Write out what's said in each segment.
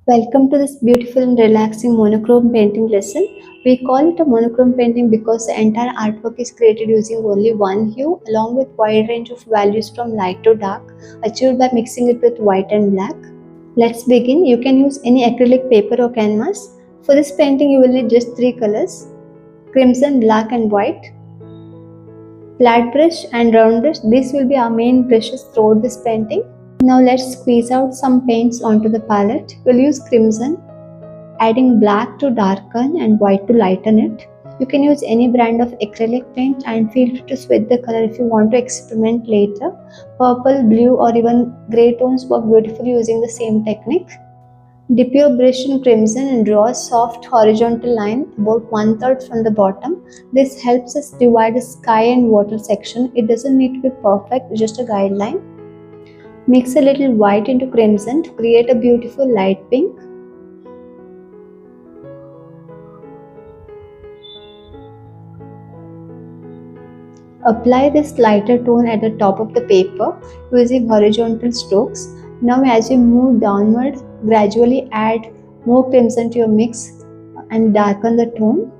Welcome to this beautiful and relaxing monochrome painting lesson. We call it a monochrome painting because the entire artwork is created using only one hue along with wide range of values from light to dark, achieved by mixing it with white and black. Let's begin. You can use any acrylic paper or canvas. For this painting you will need just three colors: crimson, black and white. Flat brush and round brush. These will be our main brushes throughout this painting. Now let's squeeze out some paints onto the palette. We'll use crimson, adding black to darken and white to lighten it. You can use any brand of acrylic paint and feel free to switch the color if you want to experiment later. Purple, blue or even grey tones work beautifully using the same technique. Dip your brush in crimson and draw a soft horizontal line about 1/3 from the bottom. This helps us divide the sky and water section. It doesn't need to be perfect, just a guideline. Mix a little white into crimson to create a beautiful light pink. Apply this lighter tone at the top of the paper using horizontal strokes. Now as you move downward, gradually add more crimson to your mix and darken the tone.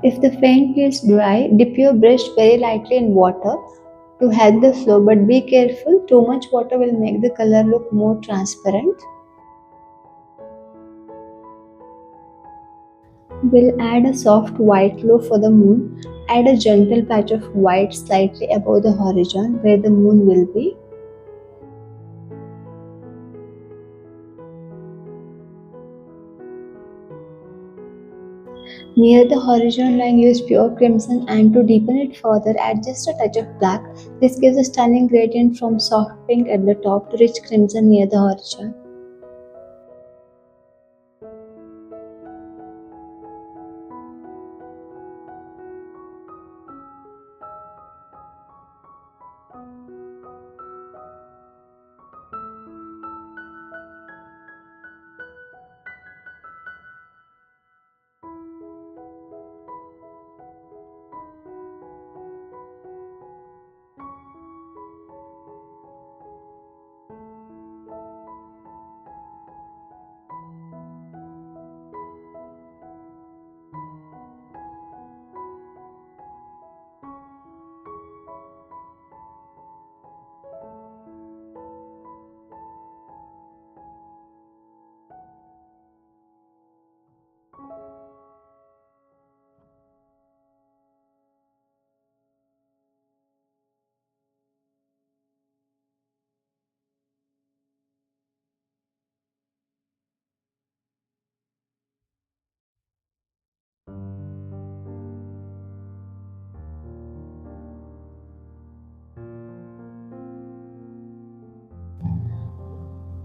If the paint feels dry, dip your brush very lightly in water to help the flow, but be careful, too much water will make the color look more transparent. We'll add a soft white glow for the moon. Add a gentle patch of white slightly above the horizon where the moon will be. Near the horizon line, use pure crimson, and to deepen it further, add just a touch of black. This gives a stunning gradient from soft pink at the top to rich crimson near the horizon.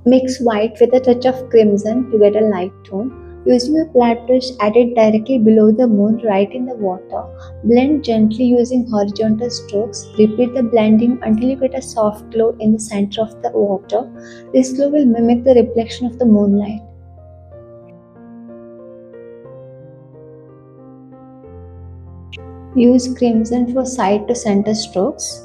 Mix white with a touch of crimson to get a light tone. Using a flat brush, add it directly below the moon right in the water. Blend gently using horizontal strokes. Repeat the blending until you get a soft glow in the center of the water. This glow will mimic the reflection of the moonlight. Use crimson for side to center strokes.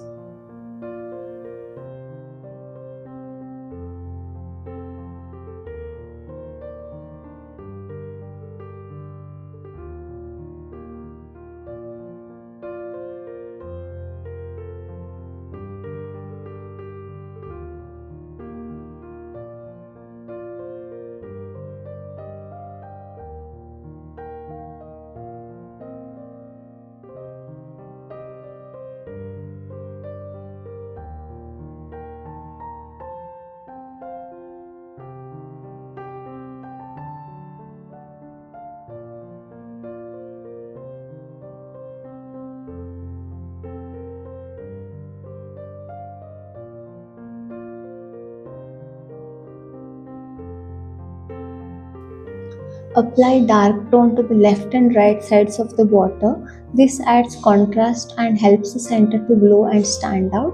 Apply dark tone to the left and right sides of the water. This adds contrast and helps the center to glow and stand out.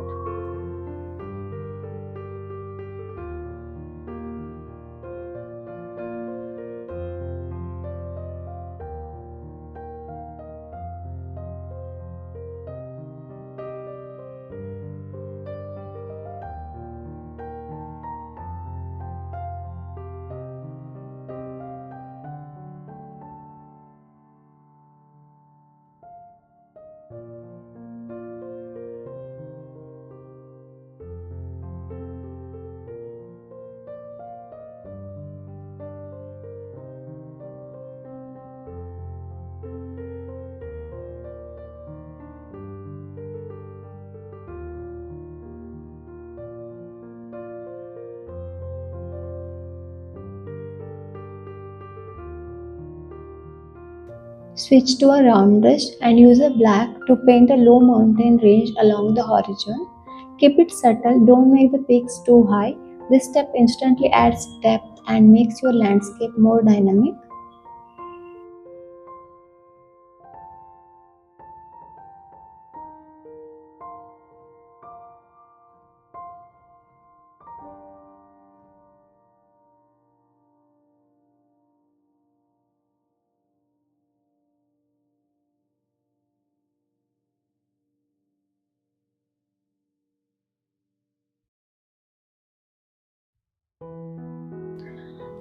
Switch to a round brush and use a black to paint a low mountain range along the horizon. Keep it subtle, don't make the peaks too high. This step instantly adds depth and makes your landscape more dynamic.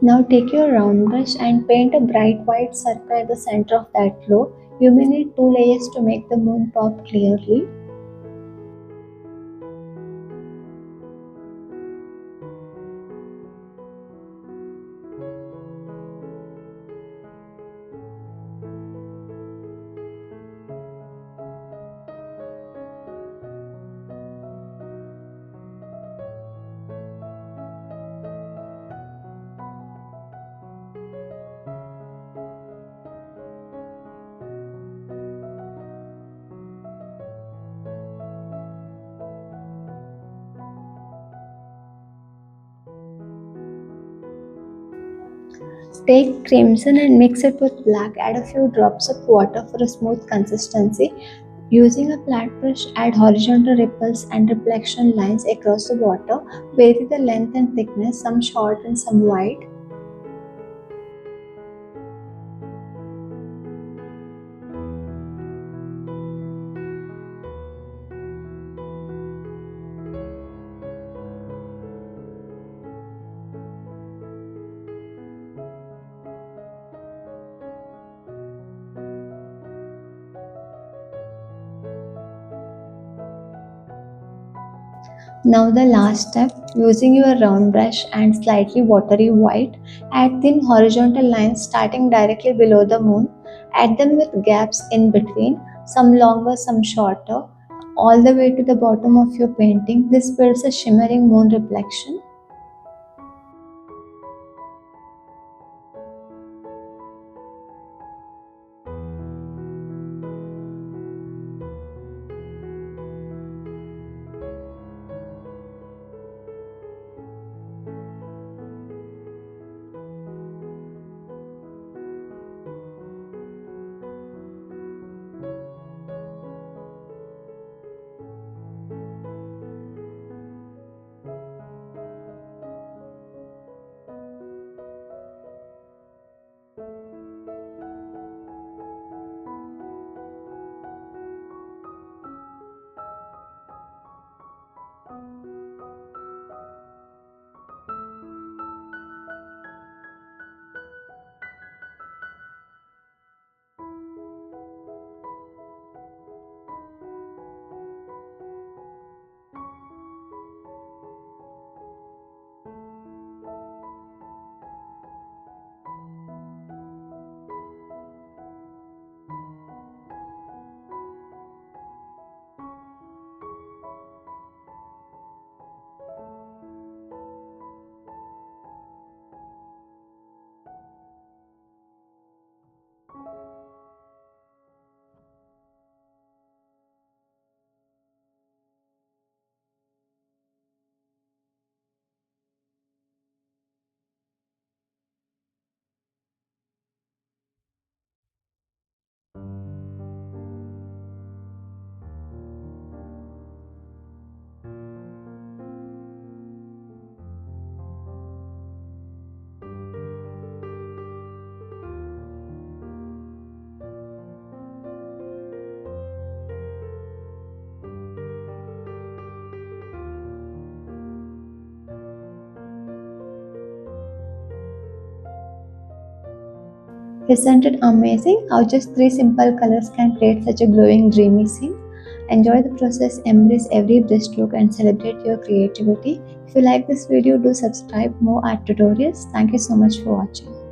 Now take your round brush and paint a bright white circle at the center of that glow. You may need two layers to make the moon pop clearly. Take crimson and mix it with black. Add a few drops of water for a smooth consistency. Using a flat brush, add horizontal ripples and reflection lines across the water. Vary the length and thickness, some short and some wide. Now the last step, using your round brush and slightly watery white, add thin horizontal lines starting directly below the moon. Add them with gaps in between, some longer, some shorter, all the way to the bottom of your painting. This builds a shimmering moon reflection. Isn't it amazing how just three simple colors can create such a glowing, dreamy scene? Enjoy the process, embrace every brushstroke, and celebrate your creativity. If you like this video, do subscribe more art tutorials. Thank you so much for watching.